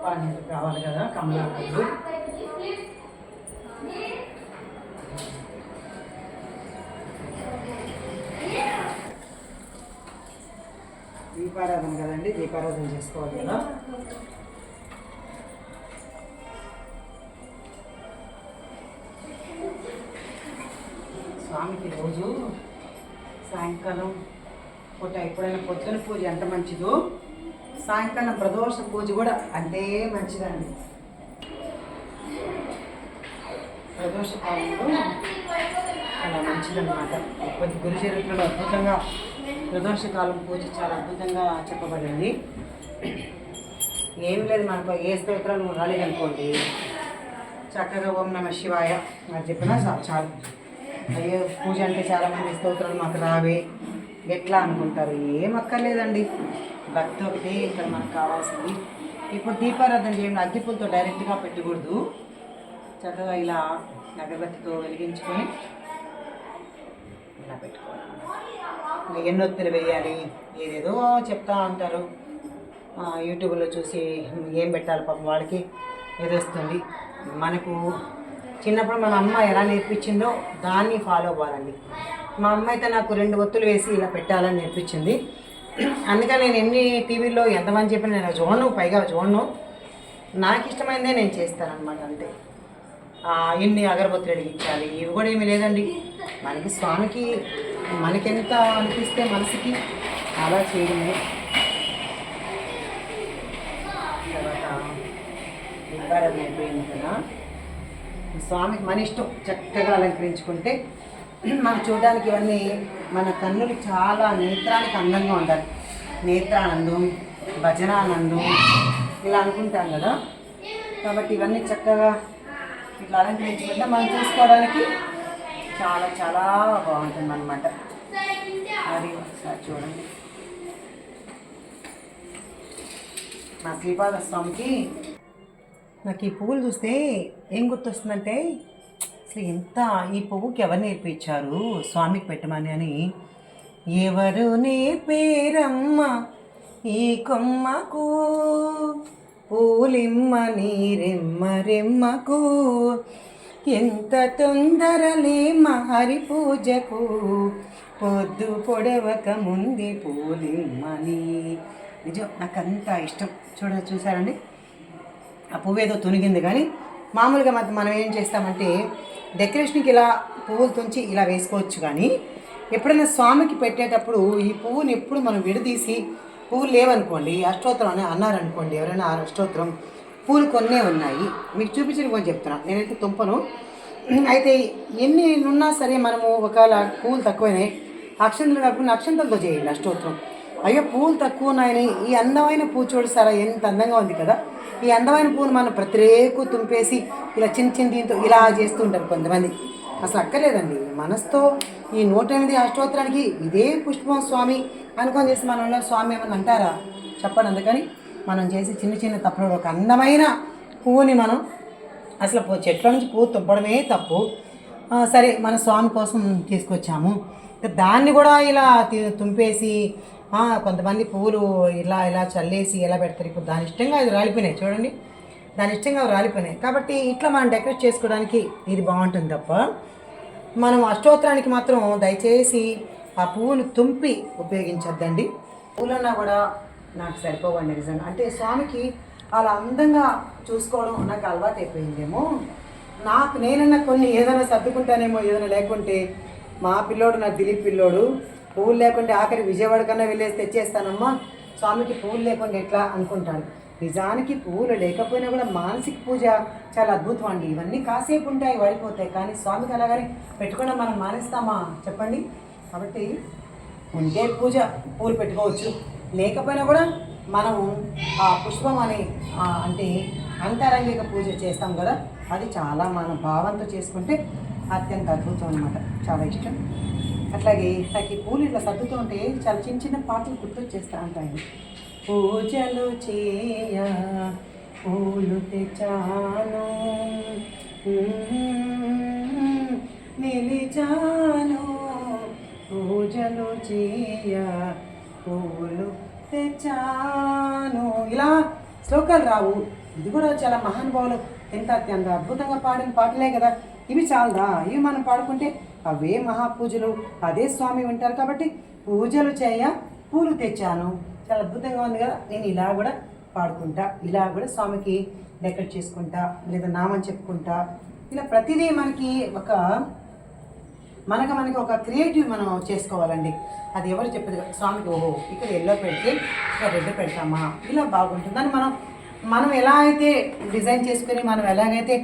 దీపాన్ని కావాలి కదా, కమలాకులు. దీపారాధన కదండి, దీపారాధన చేసుకోవాలి కదా. స్వామికి రోజు సాయంకాలం పూట ఎప్పుడైనా పొద్దున పూజ ఎంత మంచిదో, సాయంకాలం ప్రదోష పూజ కూడా అంతే మంచిదండి. ప్రదోష కాలంలో చాలా మంచిదన్నమాట. కొద్ది గురు చరిత్రలో అద్భుతంగా ప్రదోషకాలం పూజ చాలా అద్భుతంగా చెప్పబడింది. ఏం లేదు, మనకు ఏ స్తోత్రాలు రాలేదనుకోండి, చక్కగా ఓం నమ శివాయ అని చెప్పినా చాలు. అయ్యో పూజ అంటే చాలామంది స్తోత్రాలు మాకు రావే ఎట్లా అనుకుంటారు. ఏం అక్కర్లేదండి, భక్తి ఒకటి ఇక్కడ మనకు కావాల్సింది. ఇప్పుడు దీపారాధన చేయండి, అగ్గిపులతో డైరెక్ట్గా పెట్టకూడదు. చక్కగా ఇలా అగరబత్తితో వెలిగించుకొని ఇలా పెట్టుకోవాలి. ఎన్నొత్తులు వేయాలి ఏదేదో చెప్తా ఉంటారు, యూట్యూబ్లో చూసి ఏం పెట్టాలి పాపం వాళ్ళకి ఏదొస్తుంది. మనకు చిన్నప్పుడు మన అమ్మ ఎలా నేర్పించిందో దాన్ని ఫాలో అవ్వాలండి. మా అమ్మ అయితే నాకు 2 ఒత్తులు వేసి ఇలా పెట్టాలని నేర్పించింది. అందుకని నేను ఎన్ని టీవీలో ఎంతమంది చెప్పిన నేను చూడను, నాకు ఇష్టమైందే నేను చేస్తానన్నమాట. అంతే. ఎన్ని అగరబత్తులు వెలిగించాలి ఇవి కూడా ఏమీ లేదండి. మనకి స్వామికి మనకెంత అనిపిస్తే మనసుకి అలా చేయడమే. తర్వాత దీపారాధన అయిపోయింది కదా, స్వామికి మన ఇష్టం చక్కగా అలంకరించుకుంటే మనం చూడడానికి ఇవన్నీ మన కన్నులు చాలా నేత్రానికి అందంగా ఉండాలి. నేత్రానందం, భజనానందం ఇలా అనుకుంటాం కదా. కాబట్టి ఇవన్నీ చక్కగా ఇట్లా అలంకరించుకుంటే మనం చూసుకోవడానికి చాలా చాలా బాగుంటుంది అన్నమాట. అది ఒకసారి చూడండి. మా శ్రీపాద స్వామికి నాకు ఈ పువ్వులు చూస్తే ఏం గుర్తొస్తుందంటే, అసలు ఎంత ఈ పువ్వుకి ఎవరు నేర్పించారు స్వామికి పెట్టమని అని. ఎవరు నేర్పేరమ్మ ఈ కొమ్మకు పూలిమ్మ నీరెమ్మ రెమ్మకు, ఎంత తొందరలేమ్మ హరి పూజకు పొద్దు పొడవక ముందే పూలిమ్మని. నిజం నాకంత ఇష్టం. చూసారండి, ఆ పువ్వు ఏదో తునిగింది కానీ మామూలుగా మనం ఏం చేస్తామంటే డెకరేషన్కి ఇలా పువ్వులు తుంచి ఇలా వేసుకోవచ్చు. కానీ ఎప్పుడైనా స్వామికి పెట్టేటప్పుడు ఈ పువ్వుని ఎప్పుడు మనం విడదీసి, పువ్వులు లేవనుకోండి, అష్టోత్తరం అని అన్నారనుకోండి ఎవరైనా, అష్టోత్తరం పూలు కొన్నే ఉన్నాయి, మీకు చూపించిన కొంచెం చెప్తున్నాను, నేనైతే తుంపను. అయితే ఎన్ని ఉన్నా సరే మనము ఒకవేళ పువ్వులు తక్కువైనాయి, అక్షంతలు కాకుండా అక్షంతలతో చేయండి అష్టోత్తరం. అయ్యో పువ్వులు తక్కువ ఉన్నాయని ఈ అందమైన పువ్వు చూడుసారా ఎంత అందంగా ఉంది కదా. ఈ అందమైన పువ్వును మనం ప్రతి రేకు తుంపేసి ఇలా చిన్న దీంతో ఇలా చేస్తూ ఉంటారు కొంతమంది. అసలు అక్కర్లేదండి, మనసుతో ఈ 108 అష్టోత్తరానికి ఇదే పుష్పం స్వామి అనుకొని చేసి మనలో స్వామి ఏమన్నా అంటారా చెప్పండి. అందుకని మనం చేసి చిన్న తప్పులు, ఒక అందమైన పువ్వుని మనం అసలు చెట్ల నుంచి పువ్వు తుంపడమే తప్పు. సరే మన స్వామి కోసం తీసుకొచ్చాము, దాన్ని కూడా ఇలా తుంపేసి కొంతమంది పువ్వులు ఇలా చల్లేసి ఎలా పెడతారు. ఇప్పుడు దాని ఇష్టంగా అది రాలిపోయినాయి చూడండి, దాని ఇష్టంగా రాలిపోయినాయి. కాబట్టి ఇట్లా మనం డెకరేట్ చేసుకోవడానికి ఇది బాగుంటుంది తప్ప మనం అష్టోత్తరానికి మాత్రం దయచేసి ఆ పువ్వులు తుంపి ఉపయోగించద్దండి. పువ్వులన్నా కూడా నాకు సరిపోవండి నిజంగా. అంటే స్వామికి అలా అందంగా చూసుకోవడం నాకు అలవాటు అయిపోయిందేమో. నేనన్నా కొన్ని ఏదైనా సర్దుకుంటానేమో, ఏదైనా లేకుంటే మా పిల్లోడు నా దిలీప్ పిల్లోడు పువ్వులు లేకుంటే ఆఖరి విజయవాడ కన్నా వెళ్ళేసి తెచ్చేస్తానమ్మా, స్వామికి పువ్వులు లేకుండా ఎట్లా అనుకుంటాను. నిజానికి పువ్వులు లేకపోయినా కూడా మానసిక పూజ చాలా అద్భుతం అండి. ఇవన్నీ కాసేపు ఉంటాయి, వాడిపోతాయి, కానీ స్వామికి అలాగని పెట్టుకోవడం మనం మానేస్తామా చెప్పండి. కాబట్టి ఉంటే పువ్వులు పెట్టుకోవచ్చు, లేకపోయినా కూడా మనం ఆ పుష్పం అని అంటే అంతరంగిక పూజ చేస్తాం కదా, అది చాలా మన భావంతో చేసుకుంటే అత్యంత అద్భుతం అనమాట. చాలా ఇష్టం. అట్లాగే నాకు ఈ పూలు ఇట్లా సర్దుతూ ఉంటే చాలా చిన్న పాటలు గుర్తొచ్చేస్తూ ఉంటాయి. పూజలు చేయ పూలు తెచ్చాను, నిలిచాను, పూజలు చేయ పూలు తెచ్చాను. ఇలా శ్లోకాలు రావు, ఇది కూడా చాలా మహానుభావులు ఎంత అత్యంత అద్భుతంగా పాడిన పాటలే కదా. ఇవి చాలదా? ఇవి మనం పాడుకుంటే అవే మహాపూజలు, అదే స్వామి వింటారు. కాబట్టి పూజలు చేయ పూలు తెచ్చాను, చాలా అద్భుతంగా ఉంది కదా. నేను ఇలా కూడా పాడుకుంటా, ఇలా కూడా స్వామికి డెకరేట్ చేసుకుంటా, లేదా నామని చెప్పుకుంటా. ఇలా ప్రతిదీ మనకి మనకి ఒక క్రియేటివ్ మనం చేసుకోవాలండి. అది ఎవరు చెప్పేది స్వామికి, ఓహో ఇక్కడ ఎల్లో పెడితే ఇక్కడ రెడ్ పెడతామా, ఇలా బాగుంటుంది అని మనం ఎలా అయితే డిజైన్ చేసుకుని మనం ఎలాగైతే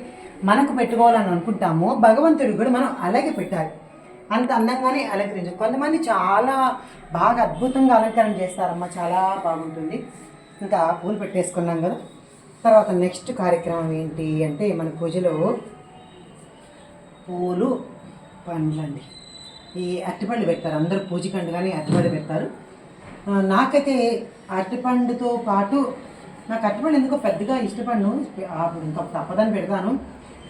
మనకు పెట్టుకోవాలని అనుకుంటామో భగవంతుడికి కూడా మనం అలాగే పెట్టాలి. అంత అందంగానే అలంకరించాలి. కొంతమంది చాలా బాగా అద్భుతంగా అలంకరణ చేస్తారమ్మా, చాలా బాగుంటుంది. ఇంకా పూలు పెట్టేసుకున్నాం కదా. తర్వాత నెక్స్ట్ కార్యక్రమం ఏంటి అంటే మన పూజలో పూలు పండ్లండి. ఈ అరటిపండు పెడతారు అందరూ పూజకండు, కానీ అరటిపండు పెడతారు. నాకైతే అరటిపండుతో పాటు నాకు అరటిపండు ఎందుకో పెద్దగా ఇష్టపడను, ఇంకా తప్పదని పెడతాను.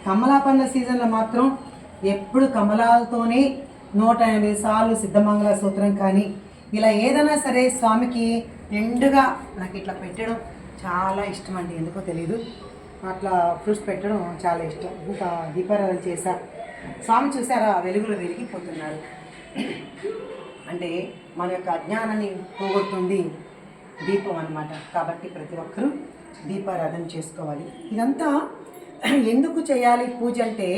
కమలా పండ్ల సీజన్లో మాత్రం ఎప్పుడు కమలాలతోనే 108 సార్లు సిద్ధమంగళ సూత్రం కానీ ఇలా ఏదైనా సరే స్వామికి నిండుగా నాకు ఇట్లా పెట్టడం చాలా ఇష్టం అండి. ఎందుకో తెలీదు, అట్లా ఫ్రూట్స్ పెట్టడం చాలా ఇష్టం. ఇంకా దీపారాధన చేశా, స్వామి చూసారా వెలుగులో వెలిగిపోతున్నారు. అంటే మన యొక్క అజ్ఞానాన్ని పోగొడుతుంది దీపం అన్నమాట. కాబట్టి ప్రతి ఒక్కరూ దీపారాధన చేసుకోవాలి. ఇదంతా ఎందుకు చేయాలి పూజ అంటే,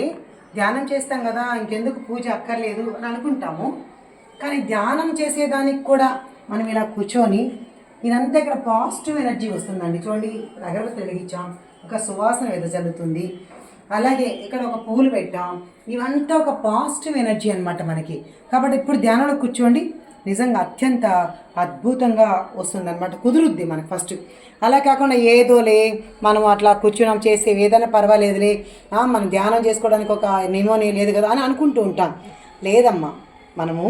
ధ్యానం చేస్తాం కదా ఇంకెందుకు పూజ అక్కర్లేదు అని అనుకుంటాము. కానీ ధ్యానం చేసేదానికి కూడా మనం ఇలా కూర్చొని ఇదంతా ఇక్కడ పాజిటివ్ ఎనర్జీ వస్తుందండి. చూడండి, అగరబత్తి వెలిగించాం, ఒక సువాసన వెదజల్లుతుంది. అలాగే ఇక్కడ ఒక పూలు పెట్టాం, ఇవంతా ఒక పాజిటివ్ ఎనర్జీ అనమాట మనకి. కాబట్టి ఇప్పుడు ధ్యానంలో కూర్చోండి, నిజంగా అత్యంత అద్భుతంగా వస్తుంది అనమాట, కుదురుద్ది మనకు ఫస్ట్. అలా కాకుండా ఏదోలే మనం అట్లా కూర్చున్నాం చేసే ఏదైనా పర్వాలేదులే, మనం ధ్యానం చేసుకోవడానికి ఒక నియమం లేదు కదా అని అనుకుంటూ ఉంటాం. లేదమ్మా, మనము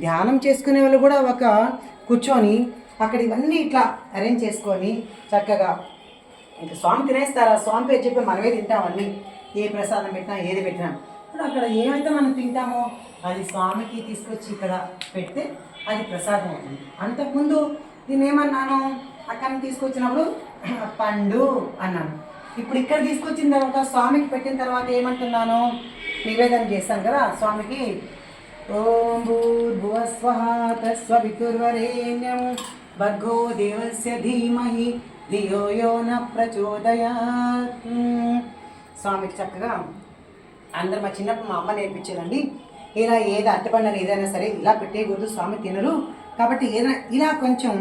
ధ్యానం చేసుకునే వాళ్ళు కూడా ఒక కూర్చొని అక్కడ ఇవన్నీ ఇట్లా అరేంజ్ చేసుకొని చక్కగా ఇంకా స్వామి తినేస్తారా, స్వామి పేరు చెప్పి మనమే తింటామన్నీ. ఏ ప్రసాదం పెట్టినా ఏది పెట్టినా ఇప్పుడు అక్కడ ఏమైతే మనం తింటామో అది స్వామికి తీసుకొచ్చి ఇక్కడ పెడితే అది ప్రసాదం అవుతుంది. అంతకుముందు దీన్ని ఏమన్నాను, అక్కడ తీసుకొచ్చినప్పుడు పండు అన్నాను. ఇప్పుడు ఇక్కడ తీసుకొచ్చిన తర్వాత స్వామికి పెట్టిన తర్వాత ఏమంటున్నాను, నివేదన చేస్తాను కదా స్వామికి. ఓం భూర్భువస్వః తస్సవితుర్వరేణ్యం భర్గో దేవస్య ధీమహి ధియో యో న ప్రచోదయాత్. స్వామికి చక్కగా అందరు మా చిన్నప్పుడు మా అమ్మ నేర్పించారండి, ఇలా ఏది అట్టపండని ఏదైనా సరే ఇలా పెట్టేయకూడదు, స్వామి తినరు. కాబట్టి ఏదైనా ఇలా కొంచెం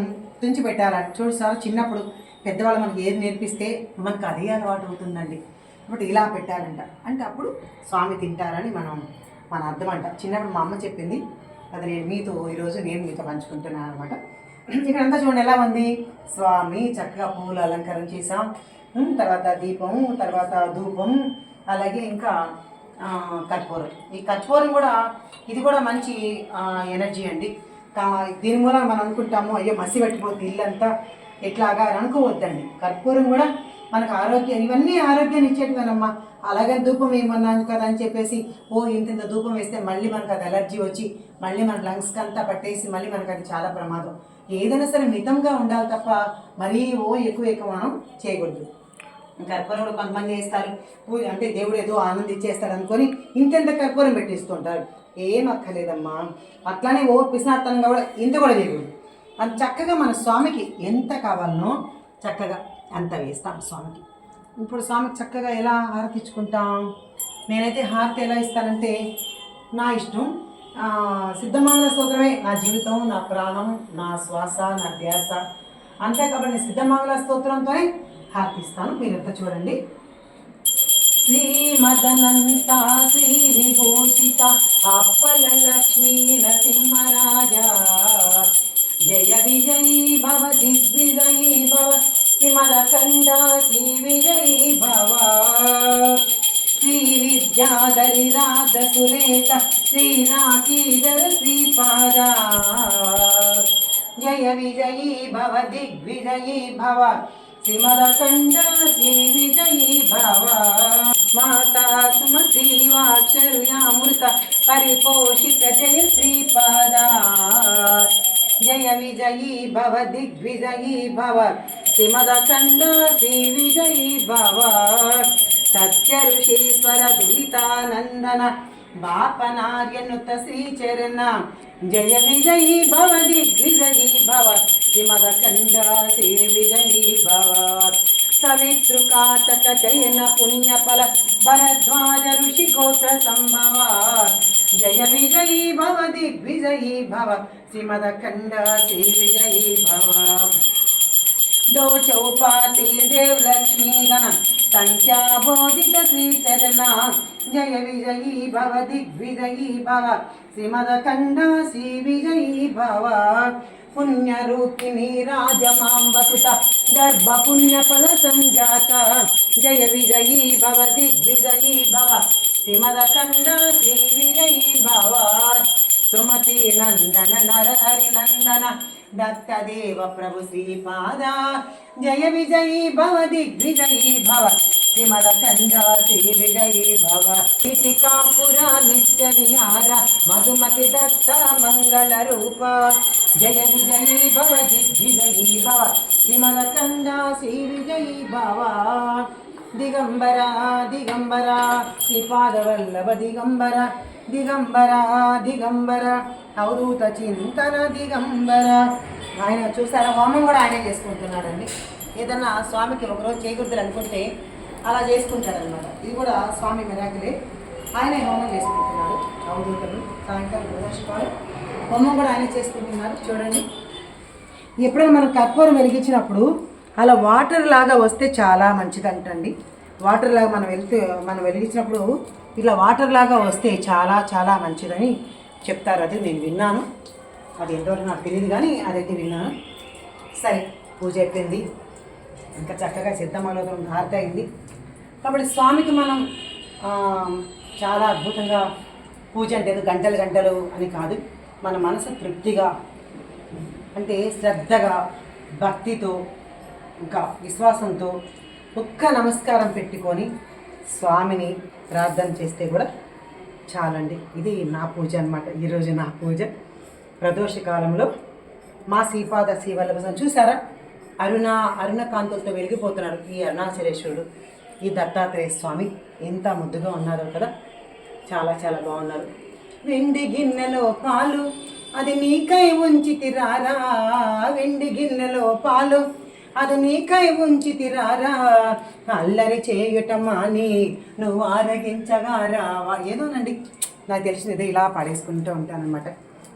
తుంచి పెట్టాలని. చూడు సార్, చిన్నప్పుడు పెద్దవాళ్ళు మనకి ఏది నేర్పిస్తే మనకు అదే అలవాటు అవుతుందండి. కాబట్టి ఇలా పెట్టాలంట, అంటే అప్పుడు స్వామి తింటారని మన అర్థం అంట. చిన్నప్పుడు మా అమ్మ చెప్పింది, అది ఈరోజు నేను మీతో పంచుకుంటున్నాను అనమాట. ఇక్కడంతా చూడండి ఎలా ఉంది, స్వామి చక్కగా పూలు అలంకరణ చేసాం, తర్వాత దీపం, తర్వాత ధూపం, అలాగే ఇంకా కర్పూరం. ఈ కర్పూరం కూడా ఇది కూడా మంచి ఎనర్జీ అండి. దీని మూల మనం అనుకుంటాము అయ్యో మసి పెట్టిపోతుంది ఇల్లంతా ఎట్లాగా అని అనుకోవద్దండి. కర్పూరం కూడా మనకు ఆరోగ్యం, ఇవన్నీ ఆరోగ్యాన్ని ఇచ్చేటివేనమ్మా. అలాగే ధూపం ఏమన్నాను కదా అని చెప్పేసి ఇంత ధూపం వేస్తే మళ్ళీ మనకు అది అలర్జీ వచ్చి మళ్ళీ మన లంగ్స్కి అంతా పట్టేసి మళ్ళీ మనకు అది చాలా ప్రమాదం. ఏదైనా సరే మితంగా ఉండాలి తప్ప మరీ ఎక్కువ మనం చేయకూడదు. కర్పూరం కూడా కొంతమంది వేస్తారు, అంటే దేవుడు ఏదో ఆనందించేస్తాడు అనుకొని ఇంతెంత కర్పూరం పెట్టిస్తుంటారు. ఏం అక్కర్లేదమ్మా. అట్లానే పిసినార్థంగా కూడా ఇంత కూడా చేయకూడదు. అది చక్కగా మన స్వామికి ఎంత కావాలనో చక్కగా అంత వేస్తాం స్వామికి. ఇప్పుడు స్వామికి చక్కగా ఎలా హారతి ఇచ్చుకుంటాం, నేనైతే హారతి ఎలా ఇస్తానంటే నా ఇష్టం. సిద్ధమంగళ స్తోత్రమే నా జీవితం, నా ప్రాణం, నా శ్వాస, నా ధ్యాస అంతే. కాబట్టి సిద్ధమంగళ స్తోత్రంతోనే హారతిస్తాను. మీరంతా చూడండి. శ్రీమదనంత శ్రీ విభూషిత అప్పల లక్ష్మీ నరసింహరాజా జయ విజయీ భవ దిగ్విజయీ భవ శ్రీమదఖండ శ్రీ విజయీ భవ శ్రీ విద్యాధరి రాధ సురేత శ్రీనాథీధర శ్రీపాద జయ విజయీ భవ దిగ్విజయీ భవ శ్రీమదఖండ శ్రీ విజయీ భవ మాతా సుమతి వాక్షర్యామృత పరిపోషిత జయ శ్రీపాద జయ విజయీ భవ దిగ్విజయీ భవ శ్రీమదఖండ శ్రీ విజయీ భవ సత్య ఋషీశ్వర దుహితానందన బాపనార్యనుత శ్రీచరణ జయ విజయీ భవ దిగ్విజయీ భవ శ్రీమదఖండ శ్రీ విజయీ భవ సవితృకాతక చయన పుణ్యఫల భరద్వాజ ఋషి గోత్ర సంభవ జయ విజయీ భవ దిగ్విజయీ భవ శ్రీమదఖండ శ్రీ విజయీ భవ दो चौपाती देव लक्ष्मी गण संख्या बोधित श्री चरना जय विजयी भव दिग्विजयी भव श्रीमदखंड श्री विजयी भव पुण्य रूपिणी राजमांबसुत गर्भ पुण्य फल संजात जय विजयी भव दिग्विजयी भव श्रीमदखंड श्री विजयी भव सुमति नंदन नर हरि नंदन दत्तदेव प्रभु श्रीपाद जय विजयी भव दिग्विजयी भव श्रीमदखंड श्री विजयी भव टीकापुरा नित्य विहार मधुमति दत्त मंगल रूप जय विजयी भव दिग्विजयी भव श्रीमदखंड श्री विजयी भव दिगंबरा दिगंबरा श्रीपाद वल्लभ दिगंबरा దిగంబర దిగంబర అవధూత చింతన దిగంబర. ఆయన చూసారా, హోమం కూడా ఆయనే చేసుకుంటున్నాడండి. ఏదన్నా స్వామికి ఒకరోజు చేయకూడదు అనుకుంటే అలా చేసుకుంటారనమాట. ఇది కూడా స్వామి మిరాకిలే. ఆయనే హోమం చేసుకుంటున్నాడు. అవధూతలు సాయంకాలం ప్రదర్శించాలి, హోమం కూడా ఆయనే చేసుకుంటున్నారు. చూడండి, ఎప్పుడైనా మనం కర్పూరం వెలిగించినప్పుడు అలా వాటర్ లాగా వస్తే చాలా మంచిదంటండి. వాటర్ లాగా మనం వెలిగించినప్పుడు ఇట్లా వాటర్ లాగా వస్తే చాలా చాలా మంచిదని చెప్తారు. అది నేను విన్నాను. అది ఎంతవరకు నాకు తెలియదు, కానీ అదైతే విన్నాను. సరే, పూజ అయిపోయింది. ఇంకా చక్కగా సిద్ధమలోకం హారతి అయింది. కాబట్టి స్వామికి మనం చాలా అద్భుతంగా పూజ అంటే గంటలు గంటలు అని కాదు, మన మనసు తృప్తిగా అంటే శ్రద్ధగా భక్తితో ఇంకా విశ్వాసంతో ఒక్క నమస్కారం పెట్టుకొని స్వామిని ప్రార్థన చేస్తే కూడా చాలండి. ఇది నా పూజ అనమాట. ఈరోజు నా పూజ ప్రదోష కాలంలో మా శ్రీపాద శ్రీవల్లభ చూసారా, అరుణ కాంతులతో వెలిగిపోతున్నాడు ఈ అరుణాచలేశ్వరుడు, ఈ దత్తాత్రేయ స్వామి. ఎంత ముద్దుగా ఉన్నారో కదా, చాలా చాలా బాగున్నారు. వెండి గిన్నెలో పాలు అది నీకై ఉంచితిరారా, వెండి గిన్నెలో పాలు అది నీకై ఉంచితిరారా, అల్లరి చేయుట మాని నువ్వు ఆరగించగా రావా. ఏదోనండి, నాకు తెలిసినదే ఇలా పాడేసుకుంటూ ఉంటానన్నమాట.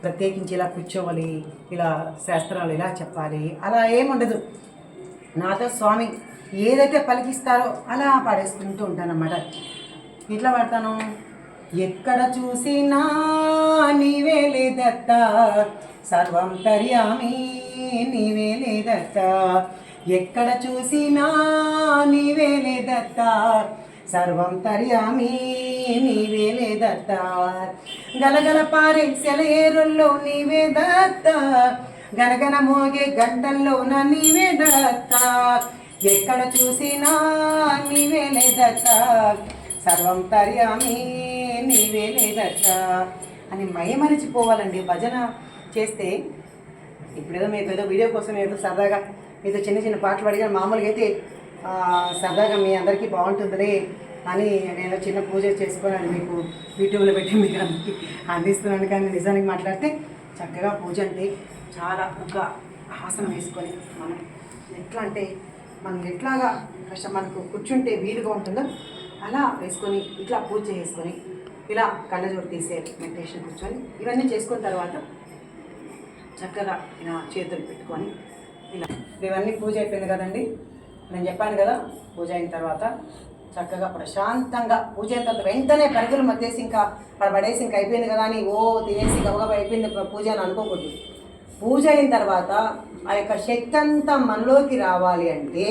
ప్రత్యేకించి ఇలా కూర్చోవాలి, ఇలా శాస్త్రాలు ఇలా చెప్పాలి అలా ఏముండదు. నాతో స్వామి ఏదైతే పలికిస్తారో అలా పాడేసుకుంటూ ఉంటానన్నమాట. ఇట్లా పాడతాను. ఎక్కడ చూసినా నీవే లేదత్త, సర్వం తర్యామి నీవే లేదత్త, ఎక్కడ చూసినా నీవే లేదత్త, సర్వం తర్యామి నీవే లేదత్త, గలగల పారే సెలయేరుల్లో నీవే దత్త, గనగన మోగే గంటల్లోన నీవే దత్త, ఎక్కడ చూసినా నీవే లేదత్త, సర్వం తర్యామి నీవే లేదత్త అని మయమరిచిపోవాలండి. భజన చేస్తే ఇప్పుడేదో మీకు ఏదో వీడియో కోసం ఏదో సరదాగా ఏదో చిన్న చిన్న పాటలు అడిగా, మామూలుగా అయితే సరదాగా మీ అందరికీ బాగుంటుందిలే అని నేను చిన్న పూజ చేసుకొని అది మీకు యూట్యూబ్లో పెట్టి మీకు అందరికీ అందిస్తున్నాను. కానీ నిజానికి మాట్లాడితే చక్కగా పూజ అంటే చాలా ఒక ఆసనం వేసుకొని మనం ఎట్లా అంటే మనం ఎట్లాగా మనకు కూర్చుంటే వీలుగా ఉంటుందో అలా వేసుకొని ఇట్లా పూజ చేసుకొని ఇలా కళ్ళజోడు తీసే మెడిటేషన్ కూర్చొని ఇవన్నీ చేసుకున్న తర్వాత చక్కగా ఇలా చేతులు పెట్టుకొని ఇలా ఇవన్నీ పూజ అయిపోయింది కదండి. నేను చెప్పాను కదా, పూజ అయిన తర్వాత చక్కగా ప్రశాంతంగా పూజ అయిన తర్వాత వెంటనే పరిధులు మధ్యేసి ఇంకా పడేసి ఇంకా అయిపోయింది కదా అని తినేసి గబగబా అయిపోయింది పూజ అని అనుకోకూడదు. పూజ అయిన తర్వాత ఆ యొక్క శక్తి అంతా మనలోకి రావాలి అంటే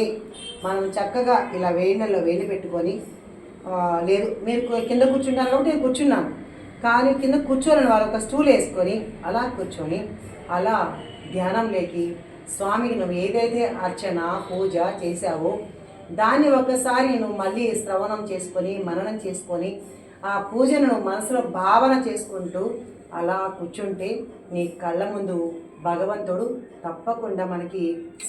మనం చక్కగా ఇలా వేడిలో వేడి పెట్టుకొని, లేదు మీరు కింద కూర్చుంటారు కాబట్టి నేను కూర్చున్నాను, కానీ కింద కూర్చోని వాళ్ళు ఒక స్టూల్ వేసుకొని అలా కూర్చొని అలా ధ్యానంలోకి స్వామికి నువ్వు ఏదైతే అర్చన పూజ చేశావో దాన్ని ఒకసారి నువ్వు మళ్ళీ శ్రవణం చేసుకొని మననం చేసుకొని ఆ పూజను నువ్వు మనసులో భావన చేసుకుంటూ అలా కూర్చుంటే నీ కళ్ళ ముందు భగవంతుడు తప్పకుండా మనకి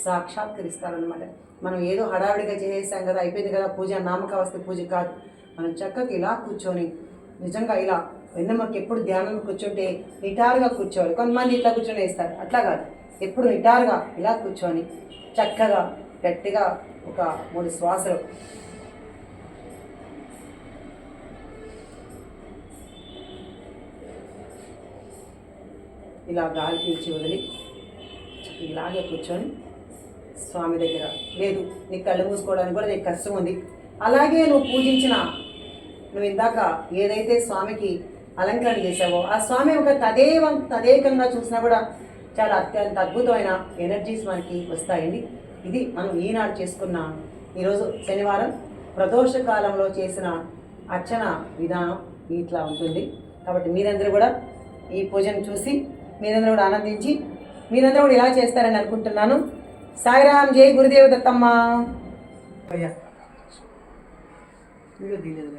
సాక్షాత్కరిస్తారనమాట. మనం ఏదో హడావిడిగా చేసేసాం కదా, అయిపోయింది కదా పూజ, నామకావస్థ పూజ కాదు. మనం చక్కగా ఇలా కూర్చొని నిజంగా ఇలా వెన్నమ్మకి ఎప్పుడు ధ్యానం కూర్చుంటే నిటారుగా కూర్చోవాలి. కొంతమంది ఇట్లా కూర్చొని వేస్తారు, అట్లా కాదు. ఎప్పుడు నిటారుగా ఇలా కూర్చొని చక్కగా గట్టిగా ఒక 3 శ్వాసలు ఇలా గాలి పీల్చి వదిలి ఇలాగే కూర్చొని స్వామి దగ్గర, లేదు నీకు కళ్ళు మూసుకోవడానికి కూడా నీకు కష్టం ఉంది, అలాగే నువ్వు పూజించిన, నువ్వు ఇందాక ఏదైతే స్వామికి అలంకరణ చేసావో ఆ స్వామి ఒక తదేకంగా చూసినా కూడా చాలా అత్యంత అద్భుతమైన ఎనర్జీస్ మనకి వస్తాయండి. ఇది మనం ఈనాడు చేసుకున్న ఈరోజు శనివారం ప్రదోష కాలంలో చేసిన అర్చన విధానం ఇట్లా ఉంటుంది. కాబట్టి మీరందరూ కూడా ఈ పూజను చూసి మీరందరూ కూడా ఆనందించి మీరందరూ కూడా ఇలా చేస్తారని అనుకుంటున్నాను. సాయిరామ్, జై గురుదేవ దత్తమ్మ. వీడియో తీయలేదు.